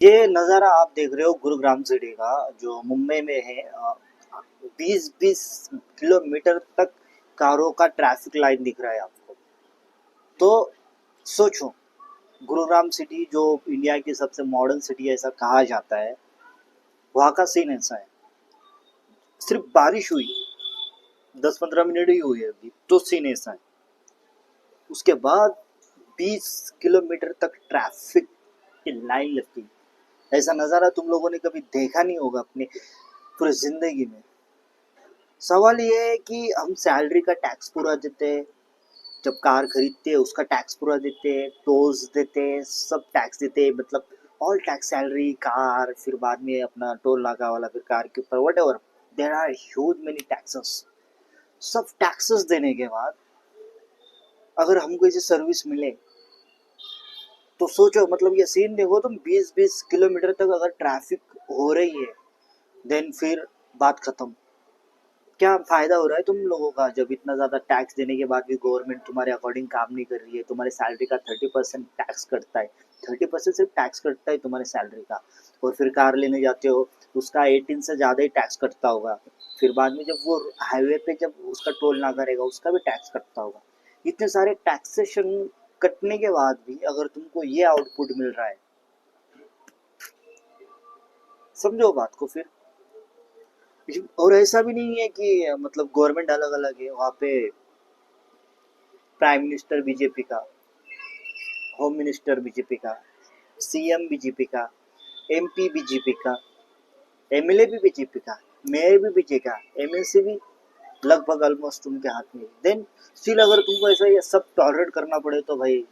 ये नज़ारा आप देख रहे हो गुरुग्राम सिटी का, जो मुंबई में है। 20-20 किलोमीटर तक कारों का ट्रैफिक लाइन दिख रहा है आपको। तो सोचो, गुरुग्राम सिटी जो इंडिया की सबसे मॉडर्न सिटी है ऐसा कहा जाता है, वहाँ का सीन ऐसा है। सिर्फ बारिश हुई, 10-15 मिनट ही हुई है अभी, तो सीन ऐसा है। उसके बाद 20 किलोमीटर तक ट्रैफिक की लाइन लगती है। ऐसा नज़ारा तुम लोगों ने कभी देखा नहीं होगा अपने पूरी जिंदगी में। सवाल ये है कि हम सैलरी का टैक्स पूरा देते हैं, जब कार खरीदते हैं उसका टैक्स पूरा देते हैं, टोल्स देते हैं, सब टैक्स देते हैं, मतलब ऑल टैक्स, सैलरी, कार, फिर बाद में अपना टोल नाका वाला, फिर कार के ऊपर whatever, there are huge many taxes. सब टैक्सेस देने के बाद अगर हमको ऐसी सर्विस मिले तो सोचो, मतलब ये सीन देखो तुम, 20-20 किलोमीटर तक अगर ट्रैफिक हो रही है, देन फिर बात खत्म। क्या फायदा हो रहा है तुम लोगों का जब इतना ज्यादा टैक्स देने के बाद भी गवर्नमेंट तुम्हारे अकॉर्डिंग काम नहीं कर रही है? तुम्हारे सैलरी का 30% टैक्स कटता है। 30% सिर्फ टैक्स कटता है तुम्हारे सैलरी का। और फिर कार लेने जाते हो, उसका 18 से ज्यादा ही टैक्स कटता होगा। फिर बाद में जब वो हाईवे पे जब उसका टोल ना करेगा उसका भी टैक्स कटता होगा। इतने सारे टैक्सेशन कटने के बाद भी अगर तुमको ये आउटपुट मिल रहा है, समझो बात को फिर। और ऐसा भी नहीं है कि मतलब गवर्नमेंट अलग अलग है वहाँ पे। प्राइम मिनिस्टर बीजेपी का, होम मिनिस्टर बीजेपी का, सीएम बीजेपी का, एमपी बीजेपी का, एमएलए भी बीजेपी का, मेयर भी बीजेपी का, एमएलसी भी लगभग ऑलमोस्ट उनके हाथ में। देन स्टिल अगर तुमको ऐसा ये सब टॉलरेट करना पड़े तो भाई,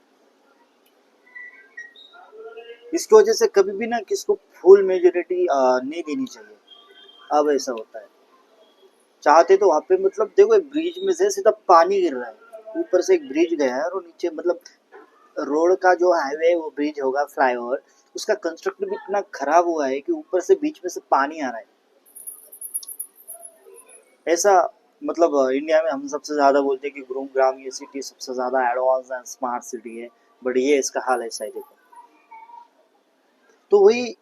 इसकी वजह से कभी भी ना किसको फुल मेजोरिटी नहीं देनी चाहिए। अब ऐसा होता है, चाहते तो वहाँ पे, मतलब देखो एक ब्रिज में से सीधा पानी गिर रहा है, ऊपर से एक ब्रिज गया है और नीचे, मतलब रोड का जो हाईवे वो ब्रिज होगा, फ्लाईओवर, उसका कंस्ट्रक्ट भी इतना खराब हुआ है कि ऊपर से बीच में से पानी आ रहा है। ऐसा, मतलब इंडिया में हम सबसे ज्यादा बोलते हैं कि गुरुग्राम ये सिटी सबसे ज्यादा एडवांस एंड स्मार्ट सिटी है, बट ये इसका हाल ऐसा है देखो। तो वही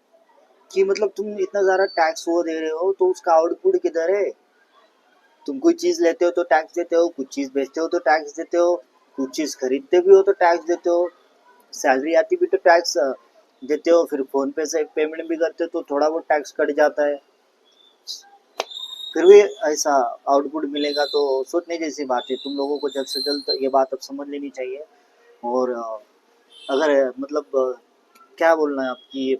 कि मतलब तुम इतना ज्यादा टैक्स वो दे रहे हो तो उसका आउटपुट किधर है? तुम कोई चीज लेते हो तो टैक्स देते हो, कुछ चीज बेचते हो तो टैक्स देते हो, कुछ चीज खरीदते भी हो तो टैक्स देते हो, सैलरी आती भी तो टैक्स देते हो, फिर फोन पे से पेमेंट भी करते हो तो थोड़ा बहुत टैक्स कट जाता है। फिर भी ऐसा आउटपुट मिलेगा तो सोचने जैसी बात है। तुम लोगों को जल्द से जल्द ये बात अब समझ लेनी चाहिए। और अगर मतलब क्या बोलना है आपकी,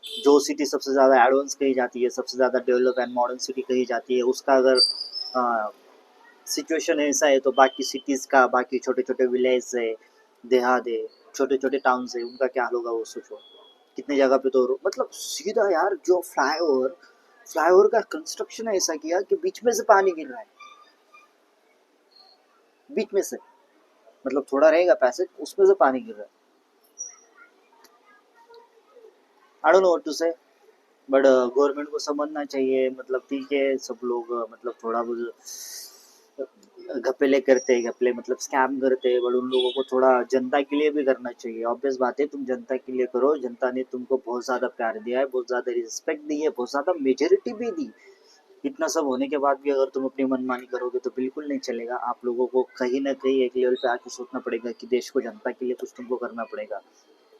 जो सिटी सबसे ज़्यादा एडवांस कही जाती है, सबसे ज़्यादा डेवलप एंड मॉडर्न सिटी कही जाती है, उसका अगर सिचुएशन ऐसा है तो बाकी सिटीज़ का, बाकी छोटे छोटे विलेज है, देहात है, छोटे छोटे टाउन है, उनका क्या हाल होगा वो सोचो। कितने जगह पे तो मतलब सीधा यार, जो फ्लाईओवर, फ्लाईओवर का कंस्ट्रक्शन ऐसा किया कि बीच में से पानी गिर रहा है, बीच में से, मतलब थोड़ा रहेगा पैसेज उसमें से पानी गिर रहा है। I don't know what to say, but government को समझना चाहिए। मतलब ठीक है, सब लोग मतलब थोड़ा बहुत घपेले करते हैं, घपले मतलब स्कैम करते हैं, बट उन लोगों को थोड़ा जनता के लिए भी करना चाहिए। ऑब्वियस बात है, तुम जनता के लिए करो, जनता ने तुमको बहुत ज़्यादा प्यार दिया है, बहुत ज़्यादा रिस्पेक्ट दी है, बहुत ज़्यादा मेजोरिटी भी दी। इतना सब होने के बाद भी अगर तुम अपनी मनमानी करोगे तो बिल्कुल नहीं चलेगा। आप लोगों को कहीं ना कहीं एक लेवल पे आके सोचना पड़ेगा कि देश को, जनता के लिए कुछ तुमको करना पड़ेगा।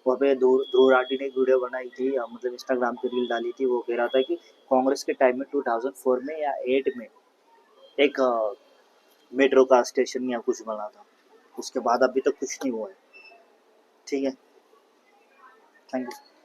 वहाँ पे ध्रुव ध्रुव राठी ने एक वीडियो बनाई थी, मतलब इंस्टाग्राम पे रील डाली थी, वो कह रहा था कि कांग्रेस के टाइम में 2004 में या 8 में एक मेट्रो का स्टेशन या कुछ बना था, उसके बाद अभी तक कुछ नहीं हुआ है। ठीक है, थैंक यू।